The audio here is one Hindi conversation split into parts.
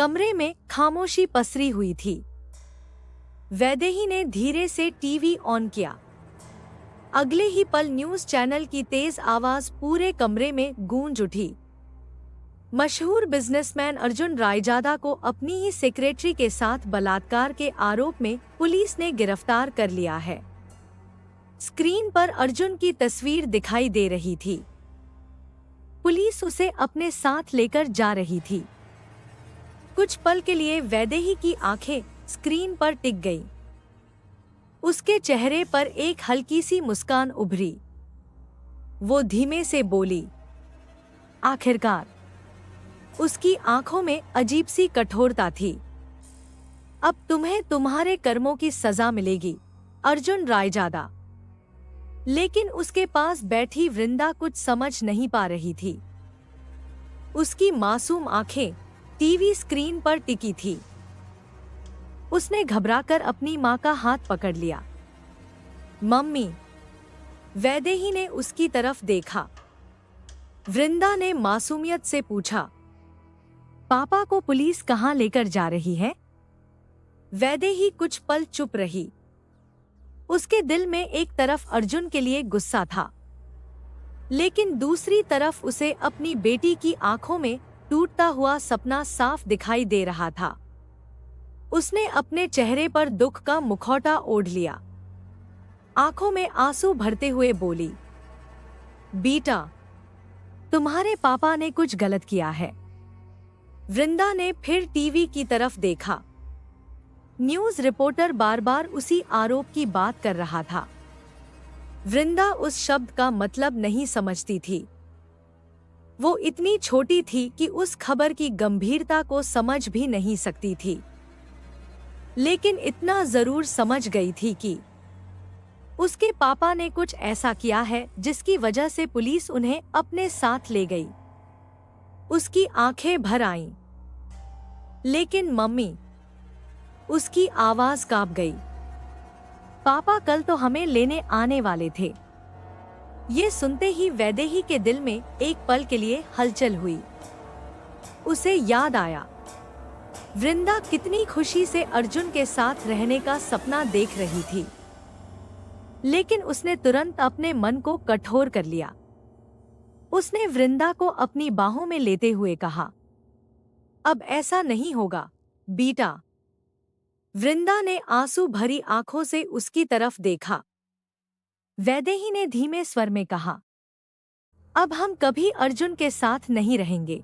कमरे में खामोशी पसरी हुई थी। वैदेही ने धीरे से टीवी ऑन किया। अगले ही पल न्यूज चैनल की तेज आवाज पूरे कमरे में गूंज उठी। मशहूर बिजनेसमैन अर्जुन रायजादा को अपनी ही सेक्रेटरी के साथ बलात्कार के आरोप में पुलिस ने गिरफ्तार कर लिया है। स्क्रीन पर अर्जुन की तस्वीर दिखाई दे रही थी। पुलिस उसे अपने साथ लेकर जा रही थी। कुछ पल के लिए वैदेही की आंखें स्क्रीन पर टिक गईं। उसके चेहरे पर एक हल्की सी मुस्कान उभरी। वो धीमे से बोली, आखिरकार। उसकी आंखों में अजीब सी कठोरता थी। अब तुम्हें तुम्हारे कर्मों की सजा मिलेगी, अर्जुन रायजादा। लेकिन उसके पास बैठी वृंदा कुछ समझ नहीं पा रही थी। उसकी मासूम आंखें टीवी स्क्रीन पर टिकी थी। उसने घबराकर अपनी मां का हाथ पकड़ लिया। मम्मी, वैदेही ने उसकी तरफ देखा। वृंदा ने मासूमियत से पूछा, पापा को पुलिस कहाँ लेकर जा रही है? वैदेही कुछ पल चुप रही। उसके दिल में एक तरफ अर्जुन के लिए गुस्सा था, लेकिन दूसरी तरफ उसे अपनी बेटी की आंखों में टूटता हुआ सपना साफ दिखाई दे रहा था। उसने अपने चेहरे पर दुख का मुखौटा ओढ़ लिया। आंखों में आंसू भरते हुए बोली, बेटा, तुम्हारे पापा ने कुछ गलत किया है। वृंदा ने फिर टीवी की तरफ देखा। न्यूज रिपोर्टर बार बार उसी आरोप की बात कर रहा था। वृंदा उस शब्द का मतलब नहीं समझती थी। वो इतनी छोटी थी कि उस खबर की गंभीरता को समझ भी नहीं सकती थी, लेकिन इतना जरूर समझ गई थी कि उसके पापा ने कुछ ऐसा किया है जिसकी वजह से पुलिस उन्हें अपने साथ ले गई। उसकी आंखें भर आईं। लेकिन मम्मी, उसकी आवाज कांप गई। पापा कल तो हमें लेने आने वाले थे। ये सुनते ही वैदेही के दिल में एक पल के लिए हलचल हुई। उसे याद आया, वृंदा कितनी खुशी से अर्जुन के साथ रहने का सपना देख रही थी। लेकिन उसने तुरंत अपने मन को कठोर कर लिया। उसने वृंदा को अपनी बाहों में लेते हुए कहा, अब ऐसा नहीं होगा बेटा। वृंदा ने आंसू भरी आंखों से उसकी तरफ देखा। वैदेही ने धीमे स्वर में कहा, अब हम कभी अर्जुन के साथ नहीं रहेंगे।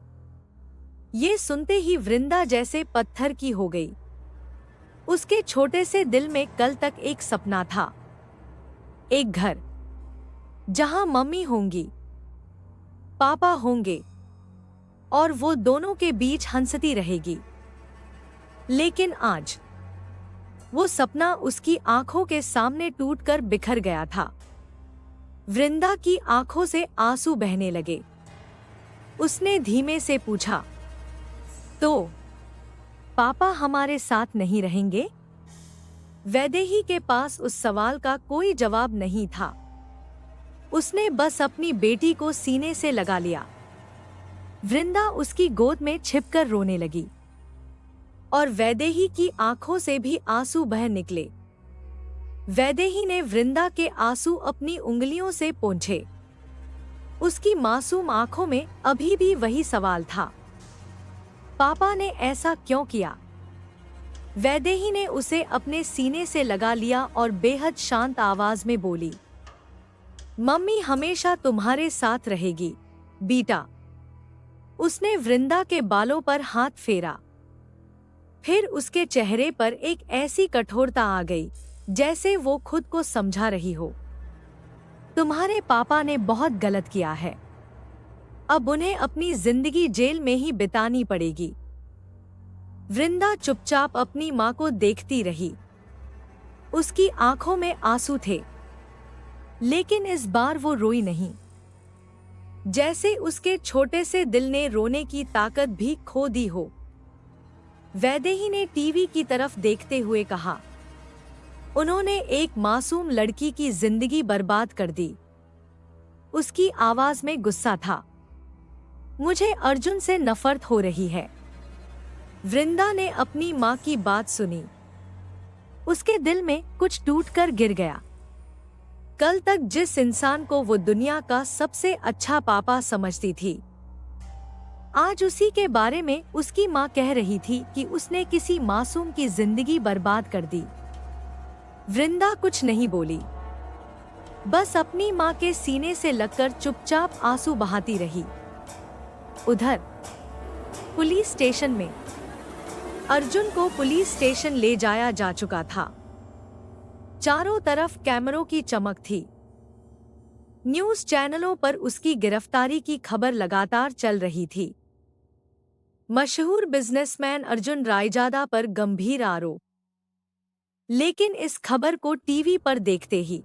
ये सुनते ही वृंदा जैसे पत्थर की हो गई। उसके छोटे से दिल में कल तक एक सपना था, एक घर जहां मम्मी होंगी, पापा होंगे और वो दोनों के बीच हंसती रहेगी। लेकिन आज वो सपना उसकी आंखों के सामने टूटकर बिखर गया था। वृंदा की आंखों से आंसू बहने लगे। उसने धीमे से पूछा, तो पापा हमारे साथ नहीं रहेंगे? वैदेही के पास उस सवाल का कोई जवाब नहीं था। उसने बस अपनी बेटी को सीने से लगा लिया। वृंदा उसकी गोद में छिपकर रोने लगी और वैदेही की आंखों से भी आंसू बह निकले। वैदेही ने वृंदा के आंसू अपनी उंगलियों से पोंछे। उसकी मासूम आंखों में अभी भी वही सवाल था, पापा ने ऐसा क्यों किया? वैदेही ने उसे अपने सीने से लगा लिया और बेहद शांत आवाज में बोली, मम्मी हमेशा तुम्हारे साथ रहेगी बेटा। उसने वृंदा के बालों पर हाथ फेरा। फिर उसके चेहरे पर एक ऐसी कठोरता आ गई जैसे वो खुद को समझा रही हो। तुम्हारे पापा ने बहुत गलत किया है। अब उन्हें अपनी जिंदगी जेल में ही बितानी पड़ेगी। वृंदा चुपचाप अपनी मां को देखती रही। उसकी आंखों में आंसू थे, लेकिन इस बार वो रोई नहीं। जैसे उसके छोटे से दिल ने रोने की ताकत भी खो दी हो। वैदेही ने टीवी की तरफ देखते हुए कहा, उन्होंने एक मासूम लड़की की जिंदगी बर्बाद कर दी। उसकी आवाज में गुस्सा था। मुझे अर्जुन से नफरत हो रही है। वृंदा ने अपनी माँ की बात सुनी। उसके दिल में कुछ टूटकर गिर गया। कल तक जिस इंसान को वो दुनिया का सबसे अच्छा पापा समझती थी, आज उसी के बारे में उसकी माँ कह रही थी कि उसने किसी मासूम की जिंदगी बर्बाद कर दी। वृंदा कुछ नहीं बोली, बस अपनी माँ के सीने से लगकर चुपचाप आंसू बहाती रही। उधर पुलिस स्टेशन में अर्जुन को पुलिस स्टेशन ले जाया जा चुका था। चारों तरफ कैमरों की चमक थी। न्यूज़ चैनलों पर उसकी गिरफ्तारी की खबर लगातार चल रही थी। मशहूर बिजनेसमैन अर्जुन रायजादा पर गंभीर आरोप। लेकिन इस खबर को टीवी पर देखते ही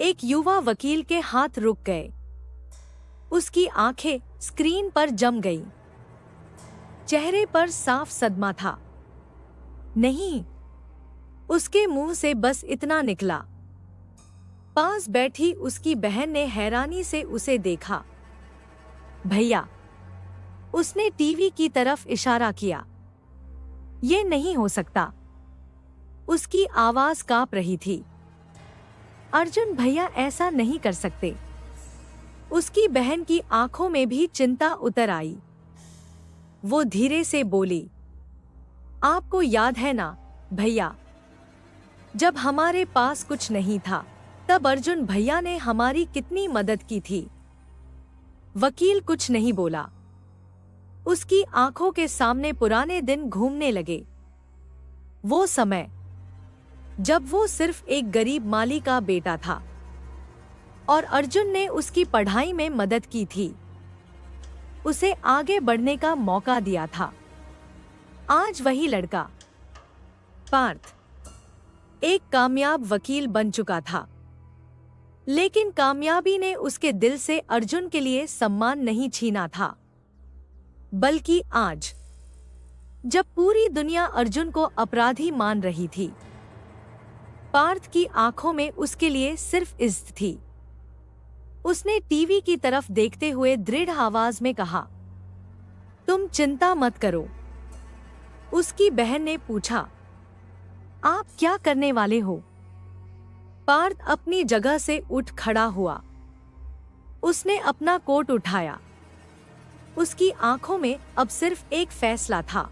एक युवा वकील के हाथ रुक गए। उसकी आंखें स्क्रीन पर जम गईं। चेहरे पर साफ सदमा था। नहीं, उसके मुंह से बस इतना निकला। पास बैठी उसकी बहन ने हैरानी से उसे देखा। भैया, उसने टीवी की तरफ इशारा किया। ये नहीं हो सकता। उसकी आवाज कांप रही थी। अर्जुन भैया ऐसा नहीं कर सकते। उसकी बहन की आंखों में भी चिंता उतर आई। वो धीरे से बोली, आपको याद है ना भैया, जब हमारे पास कुछ नहीं था तब अर्जुन भैया ने हमारी कितनी मदद की थी। वकील कुछ नहीं बोला। उसकी आंखों के सामने पुराने दिन घूमने लगे। वो समय जब वो सिर्फ एक गरीब माली का बेटा था और अर्जुन ने उसकी पढ़ाई में मदद की थी, उसे आगे बढ़ने का मौका दिया था। आज वही लड़का पार्थ एक कामयाब वकील बन चुका था। लेकिन कामयाबी ने उसके दिल से अर्जुन के लिए सम्मान नहीं छीना था, बल्कि आज जब पूरी दुनिया अर्जुन को अपराधी मान रही थी, पार्थ की आंखों में उसके लिए सिर्फ इज्जत थी। उसने टीवी की तरफ देखते हुए दृढ़ आवाज में कहा, तुम चिंता मत करो। उसकी बहन ने पूछा, आप क्या करने वाले हो? पार्थ अपनी जगह से उठ खड़ा हुआ। उसने अपना कोट उठाया। उसकी आंखों में अब सिर्फ एक फैसला था,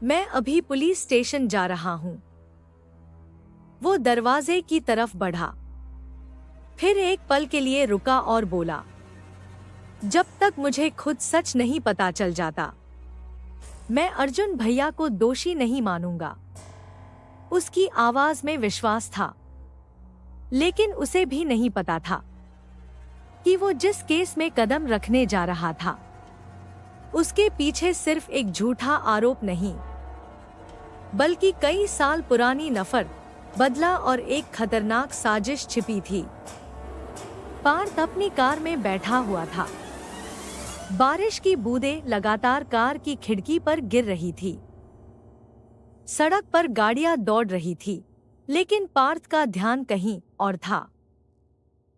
मैं अभी पुलिस स्टेशन जा रहा हूं। वो दरवाजे की तरफ बढ़ा, फिर एक पल के लिए रुका और बोला, जब तक मुझे खुद सच नहीं पता चल जाता, मैं अर्जुन भैया को दोषी नहीं मानूंगा। उसकी आवाज में विश्वास था, लेकिन उसे भी नहीं पता था कि वो जिस केस में कदम रखने जा रहा था, उसके पीछे सिर्फ एक झूठा आरोप नहीं, बल्कि कई साल पुरानी नफरत, बदला और एक खतरनाक साजिश छिपी थी। पार्थ अपनी कार में बैठा हुआ था। बारिश की बूंदें लगातार कार की खिड़की पर गिर रही थी। सड़क पर गाड़ियां दौड़ रही थी, लेकिन पार्थ का ध्यान कहीं और था।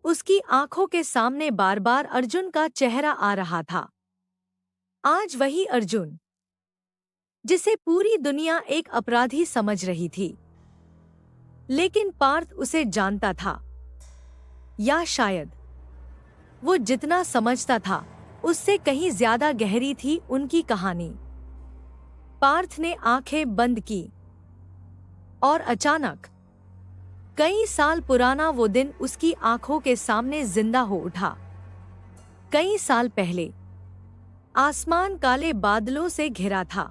उसकी आंखों के सामने बार बार अर्जुन का चेहरा आ रहा था। आज वही अर्जुन जिसे पूरी दुनिया एक अपराधी समझ रही थी, लेकिन पार्थ उसे जानता था, या शायद वो जितना समझता था उससे कहीं ज्यादा गहरी थी उनकी कहानी। पार्थ ने आंखें बंद की और अचानक कई साल पुराना वो दिन उसकी आंखों के सामने जिंदा हो उठा। कई साल पहले आसमान काले बादलों से घिरा था।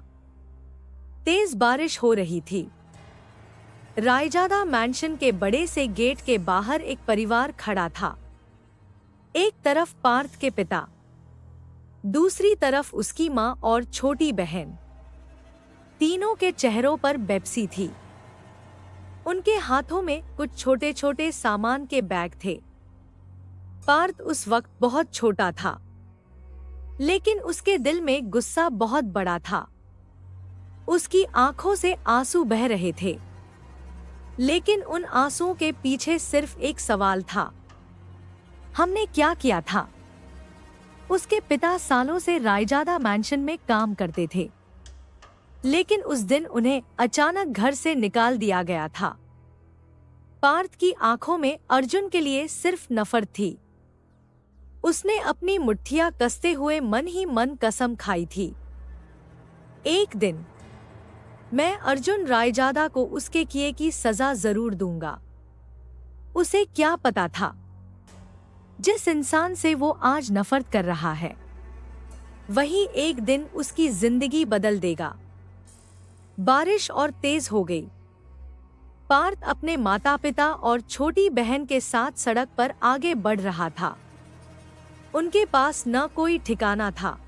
तेज बारिश हो रही थी। रायजादा मैंशन के बड़े से गेट के बाहर एक परिवार खड़ा था। एक तरफ पार्थ के पिता, दूसरी तरफ उसकी माँ और छोटी बहन। तीनों के चेहरों पर बेपसी थी। उनके हाथों में कुछ छोटे छोटे सामान के बैग थे। पार्थ उस वक्त बहुत छोटा था, लेकिन उसके दिल में गुस्सा बहुत बड़ा था। उसकी आंखों से आंसू बह रहे थे, लेकिन उन आंसुओं के पीछे सिर्फ एक सवाल था, हमने क्या किया था? उसके पिता सालों से रायजादा मैंशन में काम करते थे। लेकिन उस दिन उन्हें अचानक घर से निकाल दिया गया था। पार्थ की आंखों में अर्जुन के लिए सिर्फ नफरत थी। उसने अपनी मुट्ठियां कसते हुए मन ही मन कसम खाई थी, एक दिन मैं अर्जुन रायजादा को उसके किए की सजा जरूर दूंगा। उसे क्या पता था, जिस इंसान से वो आज नफरत कर रहा है वही एक दिन उसकी जिंदगी बदल देगा। बारिश और तेज हो गई। पार्थ अपने माता पिता और छोटी बहन के साथ सड़क पर आगे बढ़ रहा था। उनके पास न कोई ठिकाना था,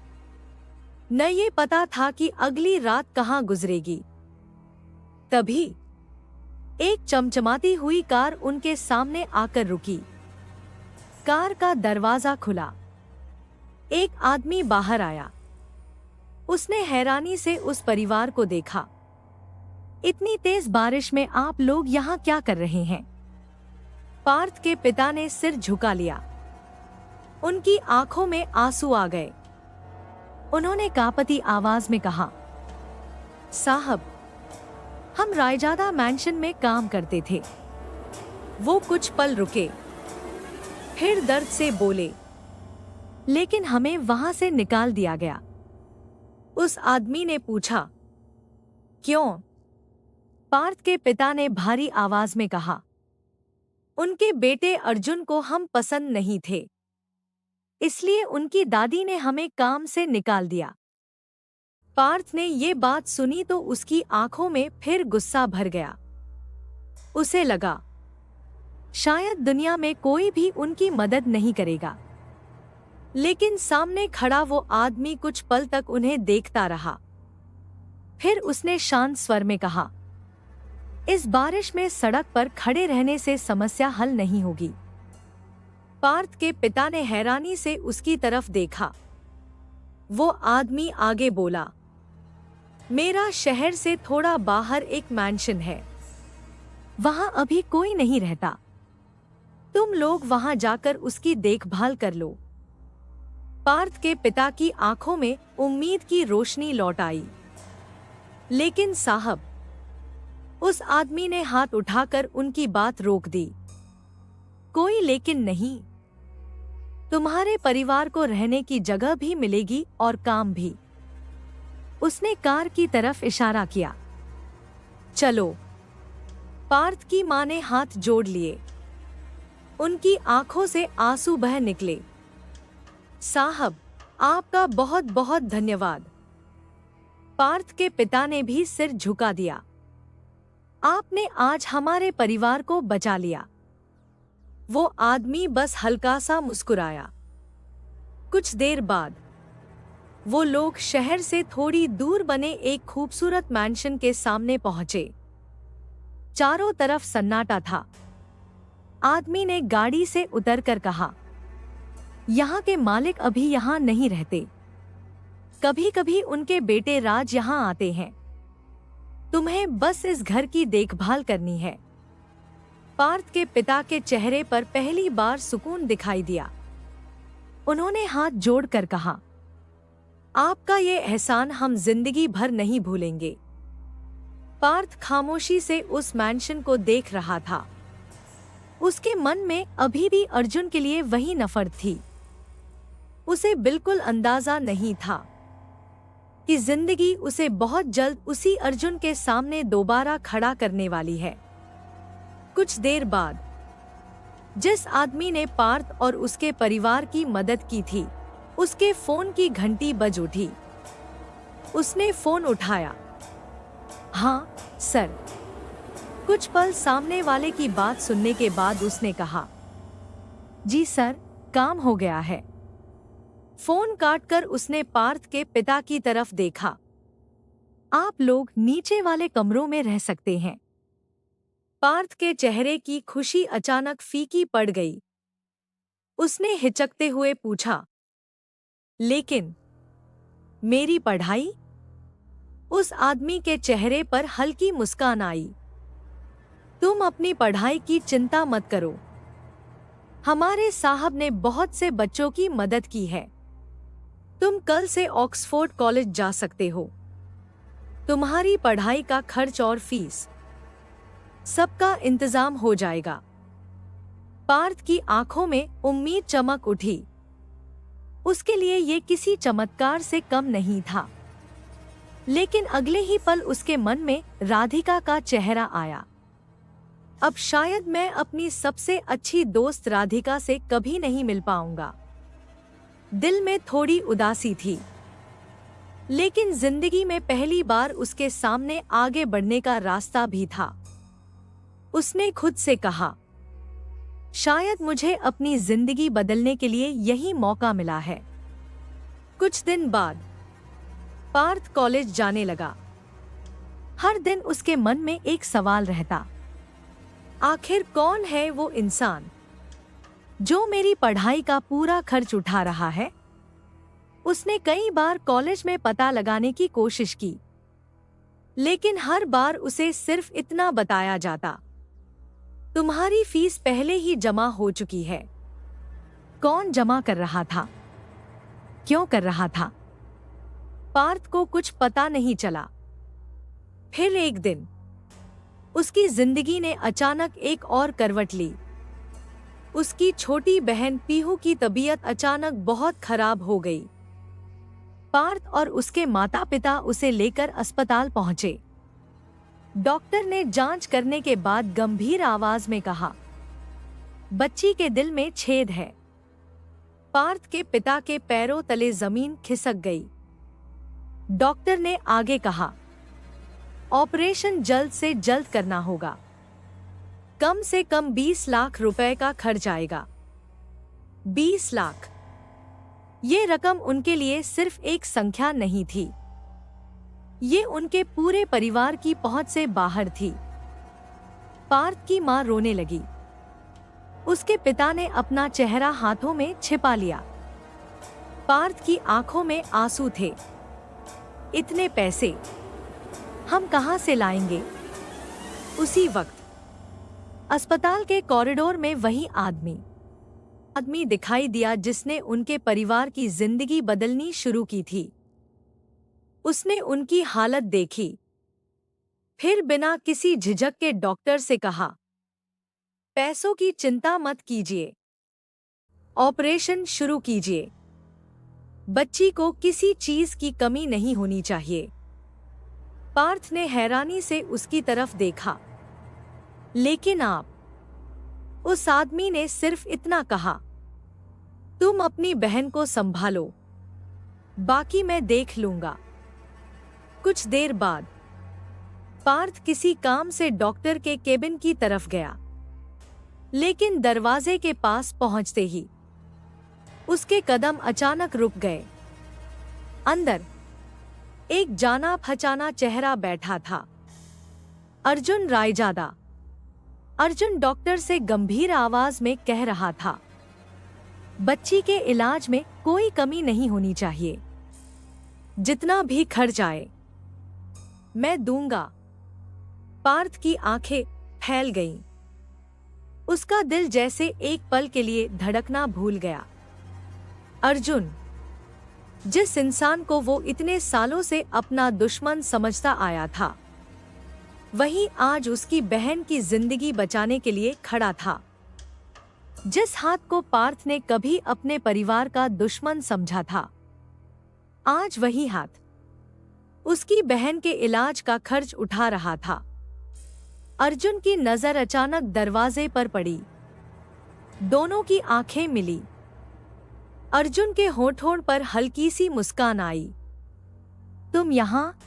न ये पता था कि अगली रात कहाँ गुजरेगी। तभी एक चमचमाती हुई कार उनके सामने आकर रुकी। कार का दरवाजा खुला। एक आदमी बाहर आया। उसने हैरानी से उस परिवार को देखा। इतनी तेज बारिश में आप लोग यहाँ क्या कर रहे हैं? पार्थ के पिता ने सिर झुका लिया। उनकी आंखों में आंसू आ गए। उन्होंने कांपती आवाज में कहा, साहब, हम रायजादा मैंशन में काम करते थे। वो कुछ पल रुके, फिर दर्द से बोले, लेकिन हमें वहां से निकाल दिया गया। उस आदमी ने पूछा, क्यों? पार्थ के पिता ने भारी आवाज में कहा, उनके बेटे अर्जुन को हम पसंद नहीं थे, इसलिए उनकी दादी ने हमें काम से निकाल दिया। पार्थ ने ये बात सुनी तो उसकी आंखों में फिर गुस्सा भर गया। उसे लगा, शायद दुनिया में कोई भी उनकी मदद नहीं करेगा। लेकिन सामने खड़ा वो आदमी कुछ पल तक उन्हें देखता रहा। फिर उसने शांत स्वर में कहा, इस बारिश में सड़क पर खड़े रहने से समस्या हल नहीं होगी। पार्थ के पिता ने हैरानी से उसकी तरफ देखा। वो आदमी आगे बोला, मेरा शहर से थोड़ा बाहर एक मैंशन है, वहां अभी कोई नहीं रहता। तुम लोग वहां जाकर उसकी देखभाल कर लो। पार्थ के पिता की आंखों में उम्मीद की रोशनी लौट आई। लेकिन साहब, उस आदमी ने हाथ उठाकर उनकी बात रोक दी। कोई लेकिन नहीं। तुम्हारे परिवार को रहने की जगह भी मिलेगी और काम भी। उसने कार की तरफ इशारा किया। चलो। पार्थ की मां ने हाथ जोड़ लिए। उनकी आंखों से आंसू बह निकले। साहब, आपका बहुत बहुत धन्यवाद। पार्थ के पिता ने भी सिर झुका दिया। आपने आज हमारे परिवार को बचा लिया। वो आदमी बस हल्का सा मुस्कुराया। कुछ देर बाद वो लोग शहर से थोड़ी दूर बने एक खूबसूरत मैंशन के सामने पहुंचे। चारों तरफ सन्नाटा था। आदमी ने गाड़ी से उतरकर कहा, यहाँ के मालिक अभी यहाँ नहीं रहते। कभी कभी उनके बेटे राज यहाँ आते हैं। तुम्हें बस इस घर की देखभाल करनी है। पार्थ के पिता के चेहरे पर पहली बार सुकून दिखाई दिया। उन्होंने हाथ जोड़कर कहा, आपका ये एहसान हम जिंदगी भर नहीं भूलेंगे। पार्थ खामोशी से उस मैंशन को देख रहा था। उसके मन में अभी भी अर्जुन के लिए वही नफरत थी। उसे बिल्कुल अंदाजा नहीं था कि जिंदगी उसे बहुत जल्द उसी अर्जुन के सामने दोबारा खड़ा करने वाली है। कुछ देर बाद जिस आदमी ने पार्थ और उसके परिवार की मदद की थी, उसके फोन की घंटी बज उठी। उसने फोन उठाया। हाँ सर। कुछ पल सामने वाले की बात सुनने के बाद उसने कहा, जी सर, काम हो गया है। फोन काटकर उसने पार्थ के पिता की तरफ देखा। आप लोग नीचे वाले कमरों में रह सकते हैं। पार्थ के चेहरे की खुशी अचानक फीकी पड़ गई। उसने हिचकते हुए पूछा, लेकिन मेरी पढ़ाई? उस आदमी के चेहरे पर हल्की मुस्कान आई। तुम अपनी पढ़ाई की चिंता मत करो। हमारे साहब ने बहुत से बच्चों की मदद की है। तुम कल से ऑक्सफोर्ड कॉलेज जा सकते हो। तुम्हारी पढ़ाई का खर्च और फीस सबका इंतजाम हो जाएगा। पार्थ की आंखों में उम्मीद चमक उठी। उसके लिए ये किसी चमत्कार से कम नहीं था। लेकिन अगले ही पल उसके मन में राधिका का चेहरा आया। अब शायद मैं अपनी सबसे अच्छी दोस्त राधिका से कभी नहीं मिल पाऊंगा। दिल में थोड़ी उदासी थी, लेकिन जिंदगी में पहली बार उसके सामने आगे बढ़ने का रास्ता भी था। उसने खुद से कहा, शायद मुझे अपनी जिंदगी बदलने के लिए यही मौका मिला है। कुछ दिन बाद पार्थ कॉलेज जाने लगा। हर दिन उसके मन में एक सवाल रहता, आखिर कौन है वो इंसान जो मेरी पढ़ाई का पूरा खर्च उठा रहा है। उसने कई बार कॉलेज में पता लगाने की कोशिश की, लेकिन हर बार उसे सिर्फ इतना बताया जाता, तुम्हारी फीस पहले ही जमा हो चुकी है। कौन जमा कर रहा था, क्यों कर रहा था, पार्थ को कुछ पता नहीं चला। फिर एक दिन उसकी जिंदगी ने अचानक एक और करवट ली। उसकी छोटी बहन पीहू की तबीयत अचानक बहुत खराब हो गई। पार्थ और उसके माता पिता उसे लेकर अस्पताल पहुंचे। डॉक्टर ने जांच करने के बाद गंभीर आवाज में कहा, बच्ची के दिल में छेद है। पार्थ के पिता के पैरों तले जमीन खिसक गई। डॉक्टर ने आगे कहा, ऑपरेशन जल्द से जल्द करना होगा। कम से कम 20 लाख रुपए का खर्च आएगा। 20 लाख, ये रकम उनके लिए सिर्फ एक संख्या नहीं थी, ये उनके पूरे परिवार की पहुंच से बाहर थी। पार्थ की मां रोने लगी। उसके पिता ने अपना चेहरा हाथों में छिपा लिया। पार्थ की आंखों में आंसू थे। इतने पैसे हम कहां से लाएंगे? उसी वक्त अस्पताल के कॉरिडोर में वही आदमी दिखाई दिया जिसने उनके परिवार की जिंदगी बदलनी शुरू की थी। उसने उनकी हालत देखी, फिर बिना किसी झिझक के डॉक्टर से कहा, पैसों की चिंता मत कीजिए, ऑपरेशन शुरू कीजिए। बच्ची को किसी चीज की कमी नहीं होनी चाहिए। पार्थ ने हैरानी से उसकी तरफ देखा। लेकिन आप? उस आदमी ने सिर्फ इतना कहा, तुम अपनी बहन को संभालो, बाकी मैं देख लूंगा। कुछ देर बाद पार्थ किसी काम से डॉक्टर के केबिन की तरफ गया, लेकिन दरवाजे के पास पहुंचते ही उसके कदम अचानक रुक गए। अंदर एक जाना पहचाना चेहरा बैठा था, अर्जुन रायजादा। अर्जुन डॉक्टर से गंभीर आवाज में कह रहा था, बच्ची के इलाज में कोई कमी नहीं होनी चाहिए। जितना भी खर्च आए मैं दूंगा। पार्थ की आंखें फैल गईं। उसका दिल जैसे एक पल के लिए धड़कना भूल गया। अर्जुन, जिस इंसान को वो इतने सालों से अपना दुश्मन समझता आया था, वही आज उसकी बहन की जिंदगी बचाने के लिए खड़ा था। जिस हाथ को पार्थ ने कभी अपने परिवार का दुश्मन समझा था, आज वही हाथ उसकी बहन के इलाज का खर्च उठा रहा था। अर्जुन की नजर अचानक दरवाजे पर पड़ी। दोनों की आंखें मिली। अर्जुन के होठों पर हल्की सी मुस्कान आई। तुम यहाँ?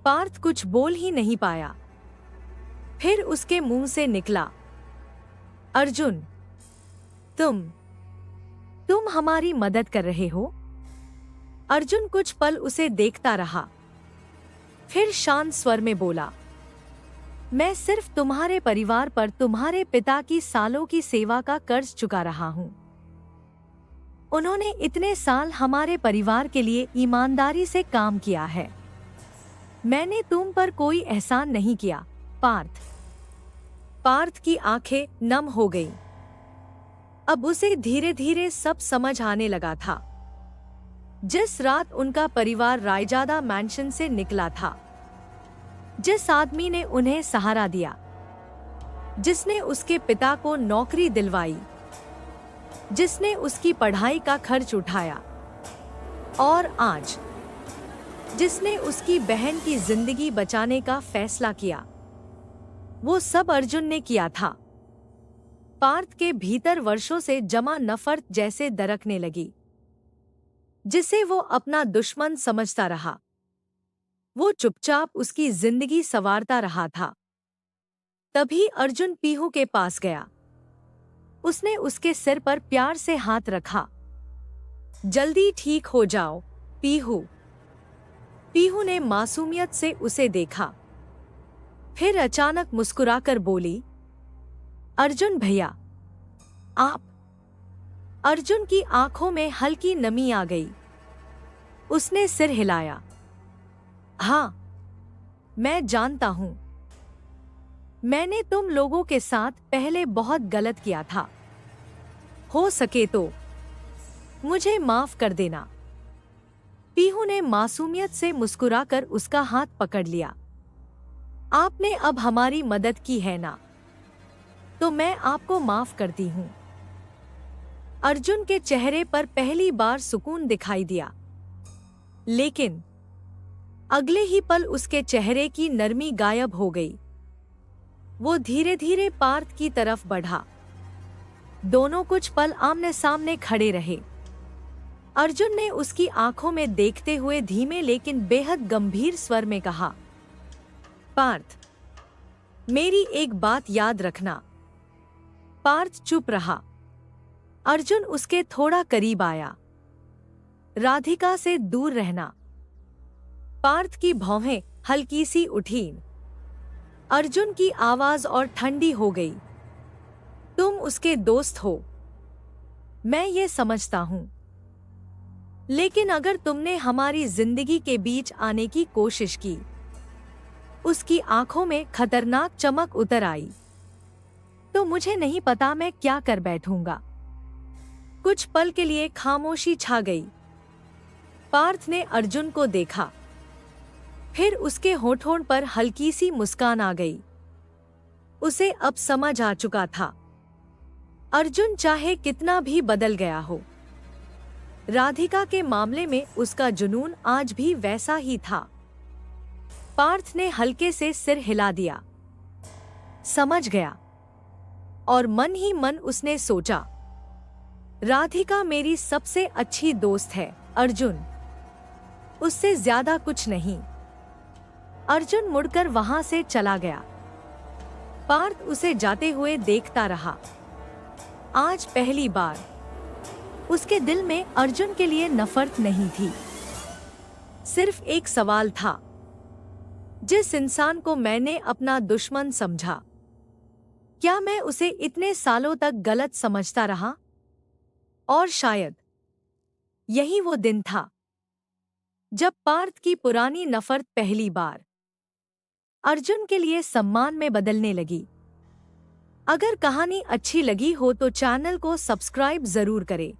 पार्थ कुछ बोल ही नहीं पाया। फिर उसके मुंह से निकला, अर्जुन, तुम हमारी मदद कर रहे हो? अर्जुन कुछ पल उसे देखता रहा, फिर शांत स्वर में बोला, मैं सिर्फ तुम्हारे परिवार पर तुम्हारे पिता की सालों की सेवा का कर्ज चुका रहा हूं। उन्होंने इतने साल हमारे परिवार के लिए ईमानदारी से काम किया है। मैंने तुम पर कोई एहसान नहीं किया। पार्थ की आंखें नम हो गईं। अब उसे धीरे धीरे सब समझ आने लगा था। जिस रात उनका परिवार रायजादा मैंशन से निकला था, जिस आदमी ने उन्हें सहारा दिया, जिसने उसके पिता को नौकरी दिलवाई, जिसने उसकी पढ़ाई का खर्च उठाया, और आज जिसने उसकी बहन की जिंदगी बचाने का फैसला किया, वो सब अर्जुन ने किया था। पार्थ के भीतर वर्षों से जमा नफरत जैसे दरकने लगी, जिसे वो अपना दुश्मन समझता रहा। वो चुपचाप उसकी जिंदगी संवारता रहा था। तभी अर्जुन पीहू के पास गया। उसने उसके सिर पर प्यार से हाथ रखा। जल्दी ठीक हो जाओ पीहू। पीहू ने मासूमियत से उसे देखा, फिर अचानक मुस्कुराकर बोली, अर्जुन भैया, आप। अर्जुन की आंखों में हल्की नमी आ गई। उसने सिर हिलाया। हाँ, मैं जानता हूं। मैंने तुम लोगों के साथ पहले बहुत गलत किया था। हो सके तो मुझे माफ कर देना। पीहू ने मासूमियत से मुस्कुराकर उसका हाथ पकड़ लिया। आपने अब हमारी मदद की है ना, तो मैं आपको माफ करती हूं। अर्जुन के चेहरे पर पहली बार सुकून दिखाई दिया, लेकिन अगले ही पल उसके चेहरे की नरमी गायब हो गई। वो धीरे धीरे पार्थ की तरफ बढ़ा। दोनों कुछ पल आमने सामने खड़े रहे। अर्जुन ने उसकी आंखों में देखते हुए धीमे लेकिन बेहद गंभीर स्वर में कहा, पार्थ, मेरी एक बात याद रखना। पार्थ चुप रहा। अर्जुन उसके थोड़ा करीब आया। राधिका से दूर रहना। पार्थ की भौहें हल्की सी उठीं। अर्जुन की आवाज और ठंडी हो गई। तुम उसके दोस्त हो, मैं ये समझता हूं, लेकिन अगर तुमने हमारी जिंदगी के बीच आने की कोशिश की। उसकी आंखों में खतरनाक चमक उतर आई। तो मुझे नहीं पता मैं क्या कर बैठूंगा। कुछ पल के लिए खामोशी छा गई। पार्थ ने अर्जुन को देखा, फिर उसके होठों पर हल्की सी मुस्कान आ गई। उसे अब समझ आ चुका था, अर्जुन चाहे कितना भी बदल गया हो, राधिका के मामले में उसका जुनून आज भी वैसा ही था। पार्थ ने हल्के से सिर हिला दिया। समझ गया। और मन ही मन उसने सोचा, राधिका मेरी सबसे अच्छी दोस्त है अर्जुन, उससे ज्यादा कुछ नहीं। अर्जुन मुड़कर वहां से चला गया। पार्थ उसे जाते हुए देखता रहा। आज पहली बार उसके दिल में अर्जुन के लिए नफरत नहीं थी। सिर्फ एक सवाल था, जिस इंसान को मैंने अपना दुश्मन समझा, क्या मैं उसे इतने सालों तक गलत समझता रहा? और शायद यही वो दिन था जब पार्थ की पुरानी नफरत पहली बार अर्जुन के लिए सम्मान में बदलने लगी। अगर कहानी अच्छी लगी हो तो चैनल को सब्सक्राइब जरूर करें।